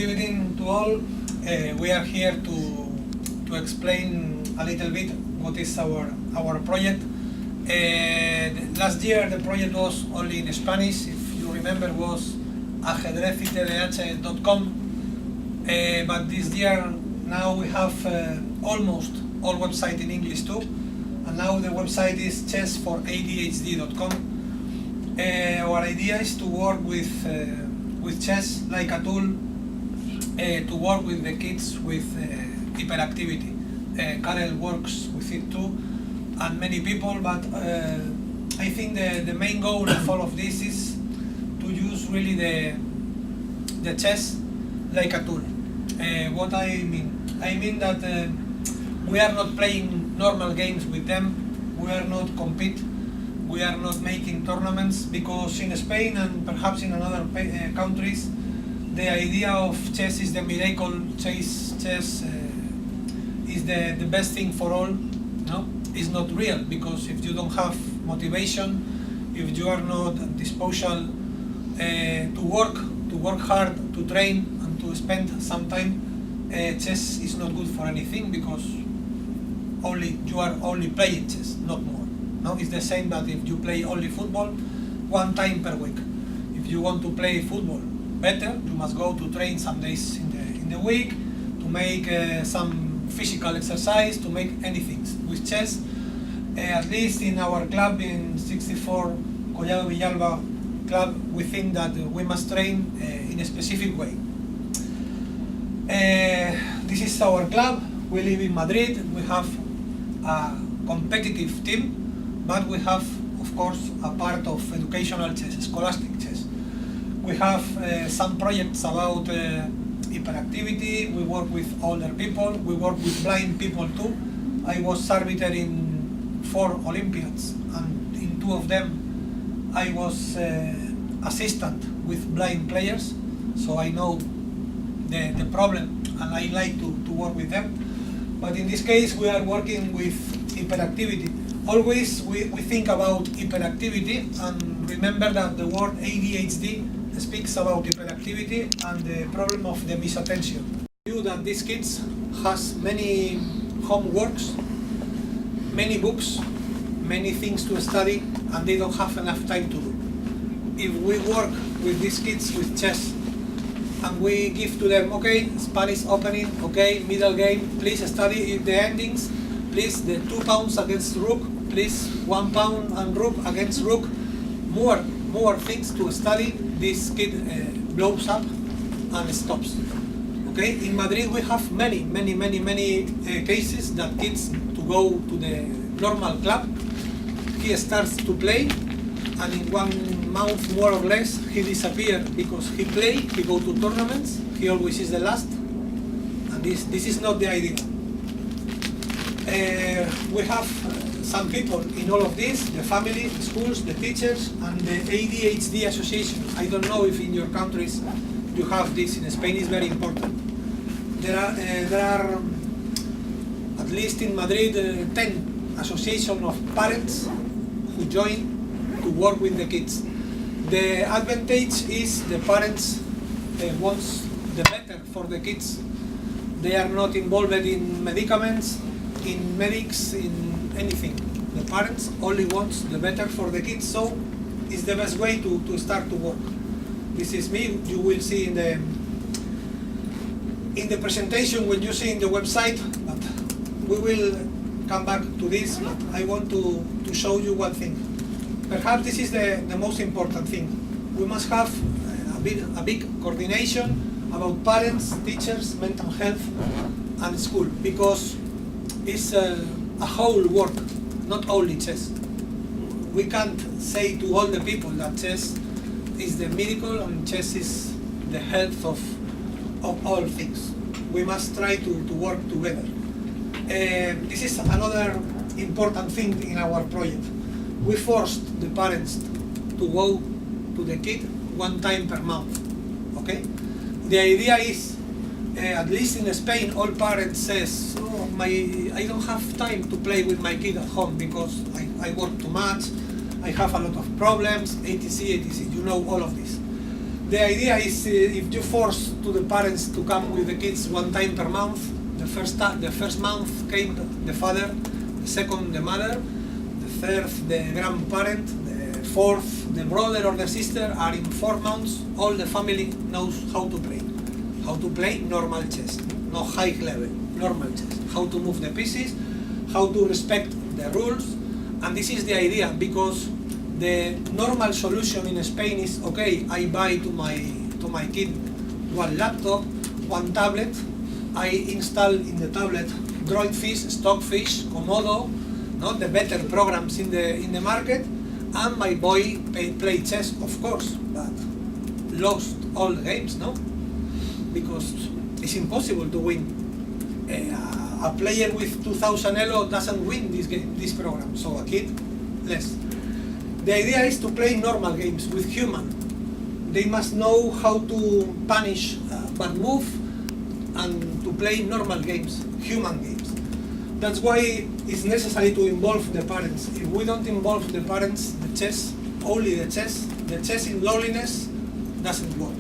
evening to all. We are here to explain a little bit what is our project. Last year the project was only in Spanish. If you remember, was ajedrezitdh.com. But this year now we have almost all website in English too, and now the website is chessforadhd.com. Our idea is to work with chess like a tool to work with the kids with hyperactivity. Karel works with it too, and many people, but I think the main goal of all of this is to use really the chess like a tool. What I mean that we are not playing normal games with them, we are not compete, we are not making tournaments, because in Spain and perhaps in other countries the idea of chess is the miracle. Chess is the best thing for all. No, it's not real, because if you don't have motivation, if you are not at disposal to work hard, to train and to spend some time, chess is not good for anything, because you are only playing chess, not more. No, it's the same that if you play only football one time per week. If you want to play football better, you must go to train some days in the week, to make some physical exercise, to make anything. With chess, at least in our club in 64 Collado Villalba club, we think that we must train in a specific way. This is our club. We live in Madrid. We have a competitive team, but we have, of course, a part of educational chess, scholastic chess. We have some projects about hyperactivity. We work with older people. We work with blind people too. I was arbiter in 4 Olympiads, and in 2 of them I was assistant with blind players, so I know the problem and I like to work with them. But in this case we are working with hyperactivity. Always we think about hyperactivity, and remember that the word ADHD speaks about hyperactivity and the problem of the misattention. You that these kids has many homeworks, many books, many things to study, and they don't have enough time to do. If we work with these kids with chess, and we give to them, okay, Spanish opening, okay, middle game, please study the endings, please the 2 pawns against rook, please 1 pawn and rook against rook, more things to study, this kid blows up and stops. Okay, in Madrid we have many cases that kids to go to the normal club, he starts to play, and in 1 month more or less he disappears, because he play, he go to tournaments, he always is the last, and this is not the idea. We have some people in all of this, the family, the schools, the teachers, and the ADHD association. I don't know if in your countries you have this. In Spain it's very important. There are at least in Madrid 10 associations of parents who join to work with the kids. The advantage is the parents wants the better for the kids. They are not involved in medicaments, in medics, in anything. The parents only wants the better for the kids, so it's the best way to start to work. This is me. You will see in the presentation when you see in the website, but we will come back to this. But I want to show you one thing. Perhaps this is the most important thing. We must have a big coordination about parents, teachers, mental health, and school, because it's a whole work, not only chess. We can't say to all the people that chess is the miracle and chess is the health of all things. We must try to work together. This is another important thing in our project. We forced the parents to go to the kid 1 time per month. Okay? The idea is, at least in Spain, all parents says, oh, I don't have time to play with my kid at home because I work too much, I have a lot of problems, etc, etc. You know all of this. The idea is if you force to the parents to come with the kids one time per month, the first month came the father, the second the mother, the third the grandparent, the fourth the brother or the sister, and in 4 months all the family knows how to play. How to play normal chess, no high level, normal chess. How to move the pieces, how to respect the rules, and this is the idea, because the normal solution in Spain is, okay, I buy to my kid one laptop, one tablet, I install in the tablet Droidfish, Stockfish, Komodo, no, the better programs in the market, and my boy play chess, of course, but lost all the games, no? Because it's impossible to win. A player with 2000 elo doesn't win this program, so a kid, less. The idea is to play normal games with human. They must know how to punish bad move and to play normal games, human games. That's why it's necessary to involve the parents. If we don't involve the parents, the chess in loneliness doesn't work.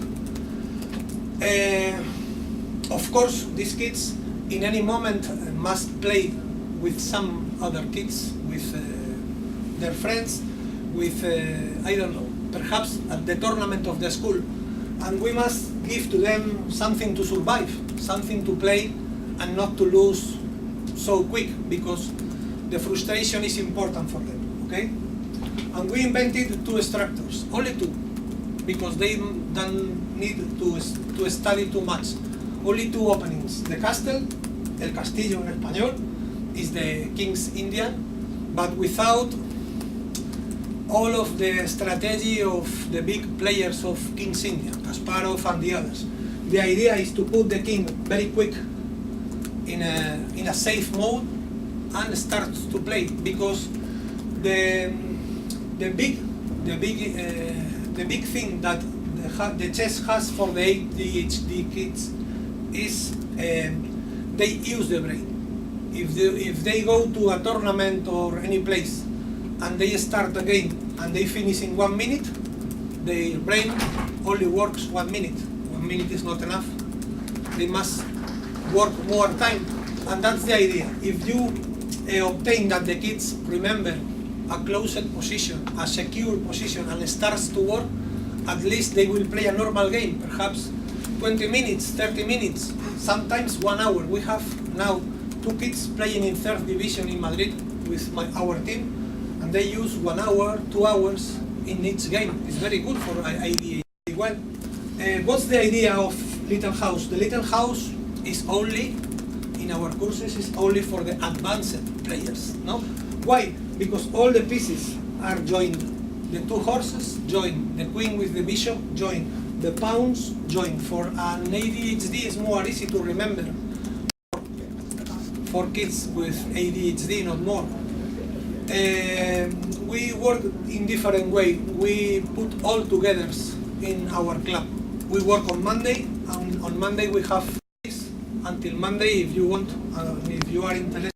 Of course, these kids in any moment must play with some other kids, with their friends, with, I don't know, perhaps at the tournament of the school. And we must give to them something to survive, something to play and not to lose so quick, because the frustration is important for them, okay? And we invented 2 structures, only 2, because they don't need to study too much. Only 2 openings. The castle, el castillo en español, is the King's Indian, but without all of the strategy of the big players of King's Indian, Kasparov and the others. The idea is to put the king very quick in a safe mode and start to play, because the big thing that the chess has for the ADHD kids is they use the brain. If they go to a tournament or any place and they start a game and they finish in 1 minute, their brain only works 1 minute. 1 minute is not enough. They must work more time, and that's the idea. If you obtain that the kids remember a closed position, a secure position, and starts to work, at least they will play a normal game, perhaps 20 minutes, 30 minutes, sometimes 1 hour. We have now 2 kids playing in 3rd division in Madrid with our team, and they use 1 hour, 2 hours in each game. It's very good for ADHD. Well, what's the idea of Little House? The Little House is only, in our courses, is only for the advanced players, no? Why? Because all the pieces are joined. The 2 horses join, the queen with the bishop join, the pawns join. For an ADHD, it's more easy to remember. For kids with ADHD, not more. We work in different way. We put all together in our club. We work on Monday, and on Monday we have this until Monday if you want, if you are interested.